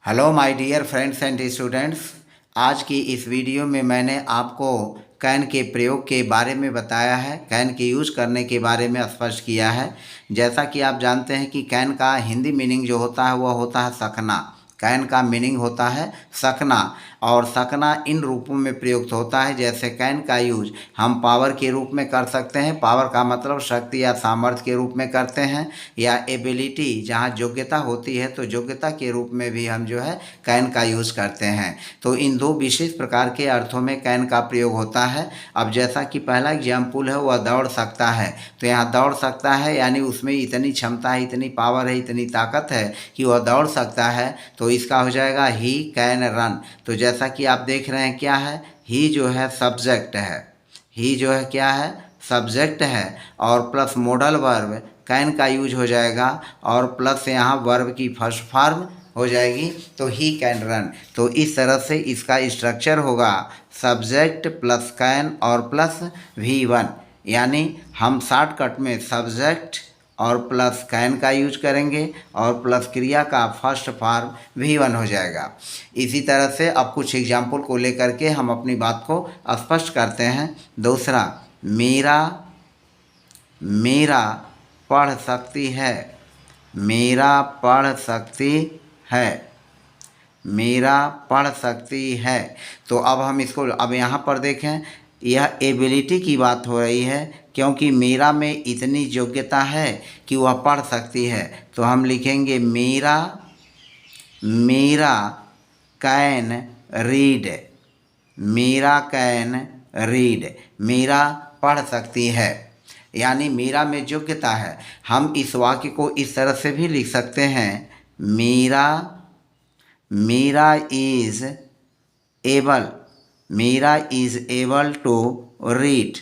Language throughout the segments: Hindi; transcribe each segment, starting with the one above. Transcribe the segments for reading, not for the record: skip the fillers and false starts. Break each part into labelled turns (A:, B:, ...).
A: Hello my dear friends and students. आज की इस वीडियो में मैंने आपको कैन के प्रयोग के बारे में बताया है, कैन के यूज करने के बारे में स्पष्ट किया है। जैसा कि आप जानते हैं कि कैन का हिंदी मीनिंग जो होता है वह होता है सकना। कैन का मीनिंग होता है सकना, और सकना इन रूपों में प्रयुक्त होता है। जैसे कैन का यूज हम पावर के रूप में कर सकते हैं, पावर का मतलब शक्ति या सामर्थ्य के रूप में करते हैं, या एबिलिटी जहाँ योग्यता होती है तो योग्यता के रूप में भी हम जो है कैन का यूज़ करते हैं। तो इन दो विशेष प्रकार के अर्थों में कैन का प्रयोग होता है। अब जैसा कि पहला एग्जाम्पल है वह दौड़ सकता है, तो यहाँ दौड़ सकता है यानी उसमें इतनी क्षमता है, इतनी पावर है, इतनी ताकत है कि वह दौड़ सकता है। तो इसका हो जाएगा ही कैन रन। तो जैसा कि आप देख रहे हैं क्या है, ही जो है सब्जेक्ट है, ही जो है क्या है सब्जेक्ट है, और प्लस मॉडल वर्ब कैन का यूज हो जाएगा, और प्लस यहाँ वर्ब की फर्स्ट फॉर्म हो जाएगी तो ही कैन रन। तो इस तरह से इसका स्ट्रक्चर होगा सब्जेक्ट प्लस कैन और प्लस V1, यानी हम शॉर्टकट में सब्जेक्ट और प्लस कैन का यूज करेंगे और प्लस क्रिया का फर्स्ट फॉर्म V1 हो जाएगा। इसी तरह से अब कुछ एग्जाम्पल को लेकर के हम अपनी बात को स्पष्ट करते हैं। दूसरा, मेरा मेरा पढ़ सकती है, मेरा पढ़ सकती है, मेरा पढ़ सकती है। तो अब हम इसको अब यहाँ पर देखें, यह एबिलिटी की बात हो रही है, क्योंकि मेरा में इतनी योग्यता है कि वह पढ़ सकती है। तो हम लिखेंगे मेरा मेरा कैन रीड, मेरा कैन रीड, मेरा पढ़ सकती है, यानी मेरा में योग्यता है। हम इस वाक्य को इस तरह से भी लिख सकते हैं, मेरा मेरा इज एबल, मेरा इज एबल टू रीड,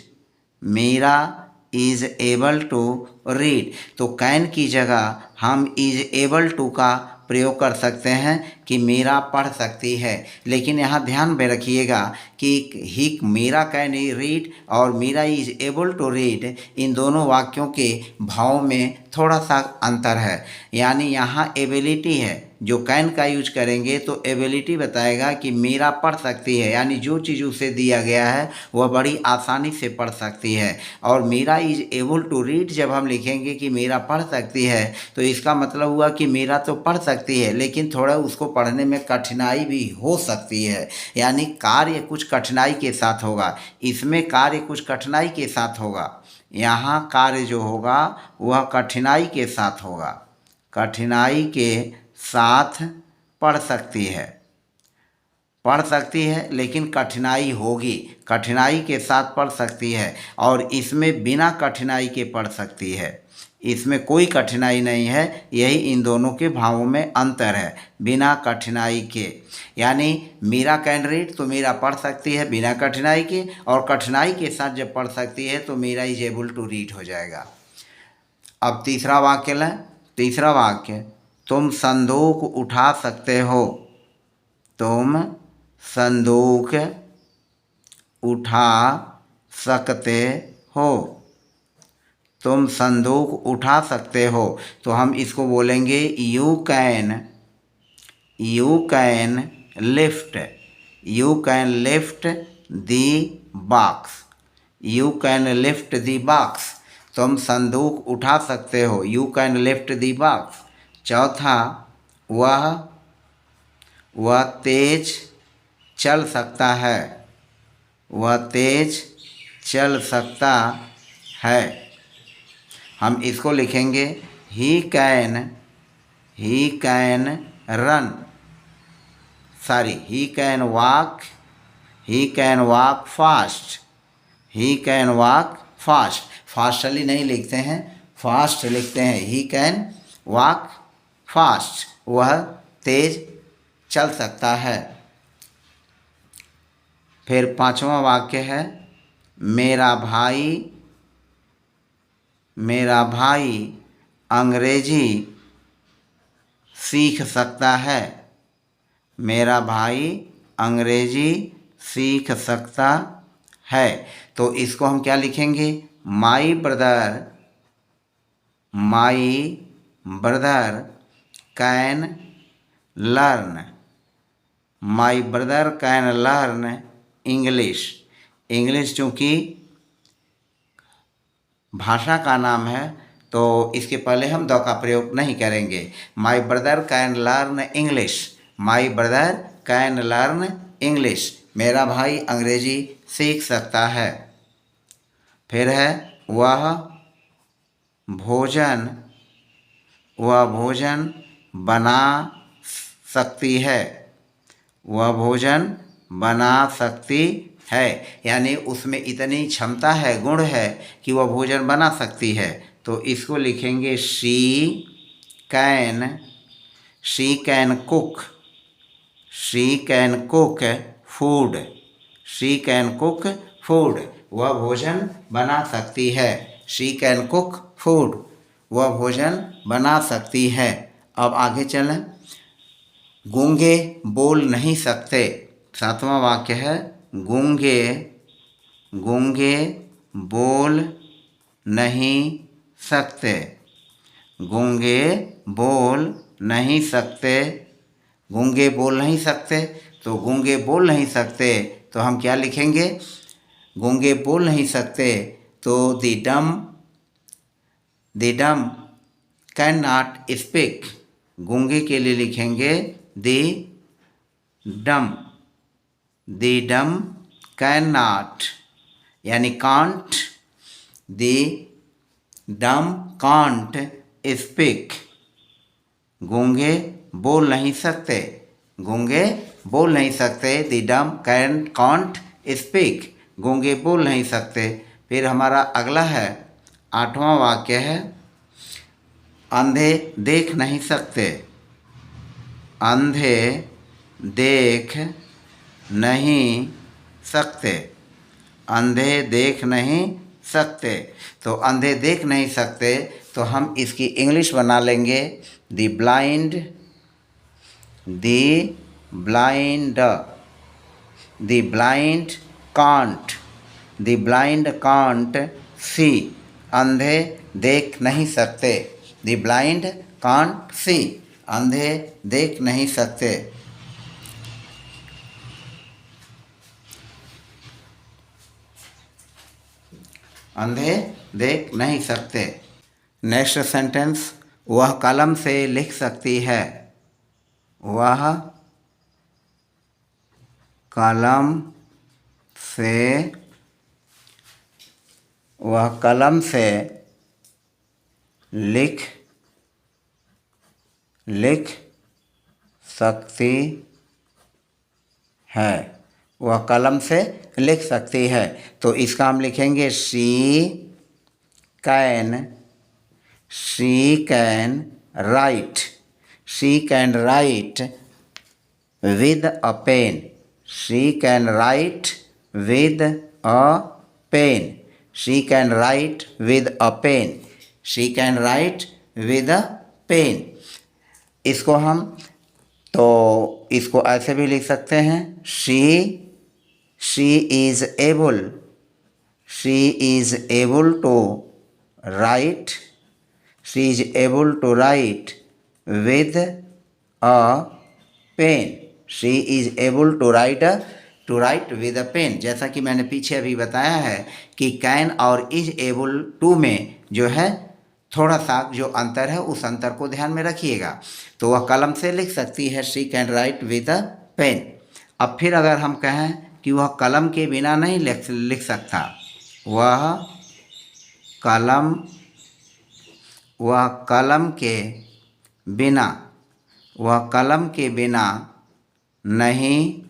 A: मेरा इज एबल टू रीड। तो कैन की जगह हम इज एबल टू का प्रयोग कर सकते हैं कि मेरा पढ़ सकती है। लेकिन यहाँ ध्यान में रखिएगा कि ही मेरा कैन रीड और मेरा इज एबल टू रीड, इन दोनों वाक्यों के भाव में थोड़ा सा अंतर है। यानी यहाँ एबिलिटी है, जो कैन का यूज करेंगे तो एबिलिटी बताएगा कि मेरा पढ़ सकती है, यानी जो चीज़ उसे दिया गया है वह बड़ी आसानी से पढ़ सकती है। और मेरा इज एबल टू रीड जब हम लिखेंगे कि मेरा पढ़ सकती है, तो इसका मतलब हुआ कि मेरा तो पढ़ सकती है लेकिन थोड़ा उसको पढ़ने में कठिनाई भी हो सकती है, यानी कार्य कुछ कठिनाई के साथ होगा। इसमें कार्य कुछ कठिनाई के साथ होगा, यहाँ कार्य जो होगा वह कठिनाई के साथ होगा, कठिनाई के साथ पढ़ सकती है, पढ़ सकती है लेकिन कठिनाई होगी, कठिनाई के साथ पढ़ सकती है। और इसमें बिना कठिनाई के पढ़ सकती है, इसमें कोई कठिनाई नहीं है। यही इन दोनों के भावों में अंतर है, बिना कठिनाई के। यानी मेरा कैन रीड तो मेरा पढ़ सकती है बिना कठिनाई के, और कठिनाई के साथ जब पढ़ सकती है तो मेरा इज एबल टू रीड हो जाएगा। अब तीसरा वाक्य लें। तीसरा वाक्य, तुम संदूक उठा सकते हो, तुम संदूक उठा सकते हो, तुम संदूक उठा सकते हो। तो हम इसको बोलेंगे you can lift, you can lift the box, you can lift the box. तुम संदूक उठा सकते हो, you can lift the box. चौथा, वह तेज चल सकता है, वह तेज चल सकता है। हम इसको लिखेंगे he can run, sorry he can walk, he can walk fast, he can walk fast. Fastly नहीं लिखते हैं, फास्ट लिखते हैं। ही कैन वॉक फास्ट, वह तेज चल सकता है। फिर पांचवा वाक्य है, मेरा भाई अंग्रेजी सीख सकता है, मेरा भाई अंग्रेजी सीख सकता है। तो इसको हम क्या लिखेंगे, my brother can learn, my brother can learn English. English चूँकि भाषा का नाम है तो इसके पहले हम द का प्रयोग नहीं करेंगे। My brother can learn English, my brother can learn English, मेरा भाई अंग्रेजी सीख सकता है। फिर है वह भोजन बना सकती है, वह भोजन बना सकती है, यानी उसमें इतनी क्षमता है, गुण है कि वह भोजन बना सकती है। तो इसको लिखेंगे she can cook, she can cook food, she can cook food, वह भोजन बना सकती है। शी कैन कुक फूड, वह भोजन बना सकती है। अब आगे चलें। गूंगे बोल नहीं सकते, 7वां वाक्य है गूंगे बोल नहीं सकते, गूंगे बोल नहीं सकते, गूंगे बोल नहीं सकते। तो गूंगे बोल नहीं सकते तो हम क्या लिखेंगे? गूंगे बोल नहीं सकते तो the dumb can not speak, गूंगे के लिए लिखेंगे द डम कैन नॉट, यानी can't, the dumb can't speak, गूंगे बोल नहीं सकते, गूंगे बोल नहीं सकते, the dumb can can't speak, गूंगे बोल नहीं सकते। फिर हमारा अगला है 8वां वाक्य है अंधे देख नहीं सकते, अंधे देख नहीं सकते, अंधे देख नहीं सकते। तो अंधे देख नहीं सकते तो हम इसकी इंग्लिश बना लेंगे द ब्लाइंड कांट सी, अंधे देख नहीं सकते, द ब्लाइंड कांट सी, अंधे देख नहीं सकते। अंधे देख नहीं सकते। नेक्स्ट सेंटेंस, वह कलम से लिख सकती है, वह कलम से लिख सकती है, वह कलम से लिख सकती है। तो इसका हम लिखेंगे she can write, she can write with a pen, she can write with a pen, she can write with a pen, she can write with a pen. इसको हम इसको ऐसे भी लिख सकते हैं she is able to write, she is able to write with a pen, she is able to write with a pen. जैसा कि मैंने पीछे अभी बताया है कि कैन और इज़ एबल टू में जो है थोड़ा सा जो अंतर है उस अंतर को ध्यान में रखिएगा। तो वह कलम से लिख सकती है, she can write with a pen. अब फिर अगर हम कहें कि वह कलम के बिना नहीं लिख सकता, वह कलम के बिना नहीं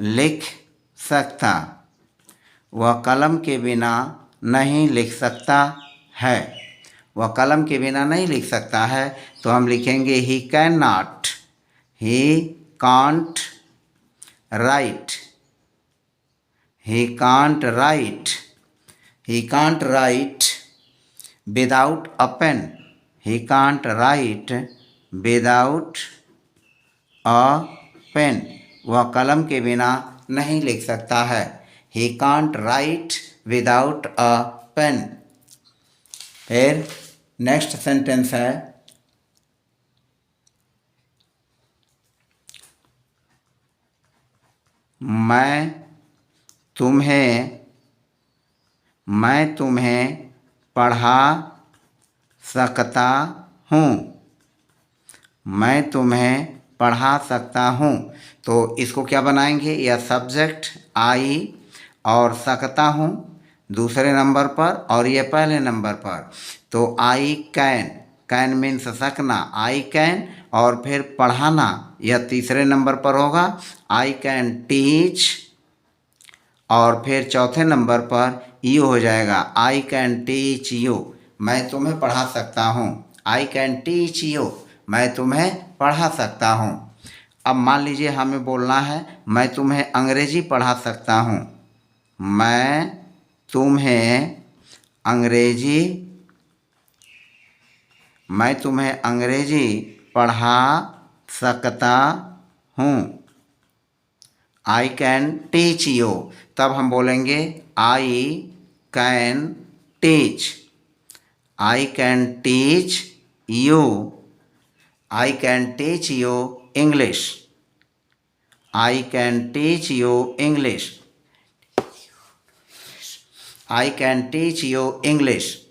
A: लिख सकता, वह कलम के बिना नहीं लिख सकता है, वह कलम के बिना नहीं लिख सकता है। तो हम लिखेंगे he can't write without a pen, he can't write without a pen, वह कलम के बिना नहीं लिख सकता है, he can't write without a pen. फिर नेक्स्ट सेंटेंस है मैं तुम्हें पढ़ा सकता हूँ। मैं तुम्हें पढ़ा सकता हूँ। तो इसको क्या बनाएंगे? यह सब्जेक्ट आई और सकता हूँ दूसरे नंबर पर और ये पहले नंबर पर। तो आई कैन मीन्स सकना, आई कैन, और फिर पढ़ाना यह तीसरे नंबर पर होगा, आई कैन टीच, और फिर चौथे नंबर पर यू हो जाएगा, आई कैन टीच यू, मैं तुम्हें पढ़ा सकता हूँ। आई कैन टीच यू, मैं तुम्हें पढ़ा सकता हूँ। अब मान लीजिए हमें बोलना है मैं तुम्हें अंग्रेजी पढ़ा सकता हूँ। मैं तुम्हें अंग्रेजी पढ़ा सकता हूँ। I can teach you. तब हम बोलेंगे I can teach, I can teach you, I can teach you English, I can teach you English, I can teach you English,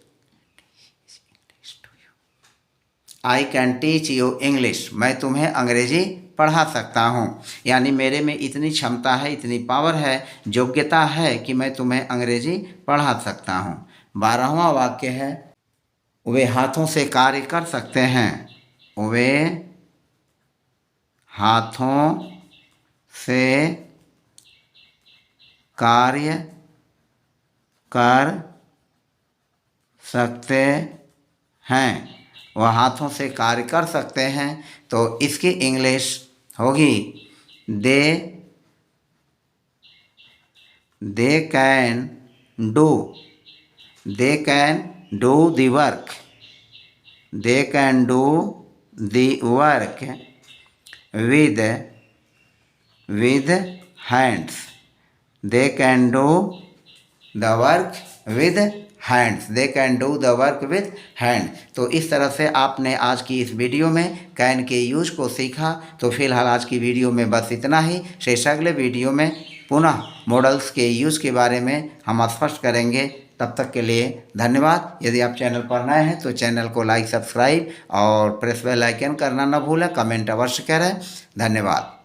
A: I can teach you English, मैं तुम्हें अंग्रेजी पढ़ा सकता हूँ। यानी मेरे में इतनी क्षमता है, इतनी पावर है, योग्यता है कि मैं तुम्हें अंग्रेजी पढ़ा सकता हूँ। 12वां वाक्य है वे हाथों से कार्य कर सकते हैं। वे हाथों से कार्य कर सकते हैं। वह हाथों से कार्य कर सकते हैं। तो इसकी इंग्लिश होगी they can do the work, they can do the work with hands, they can do the work with hands, they can do the work with hand. तो इस तरह से आपने आज की इस वीडियो में कैन के यूज को सीखा। तो फिलहाल आज की वीडियो में बस इतना ही। शेष अगले वीडियो में पुनः मॉडल्स के यूज के बारे में हम स्पष्ट करेंगे। तब तक के लिए धन्यवाद। यदि आप चैनल पर नए हैं तो चैनल को लाइक, सब्सक्राइब और प्रेस बेल आइकन करना न भूलें। कमेंट अवश्य करें। धन्यवाद।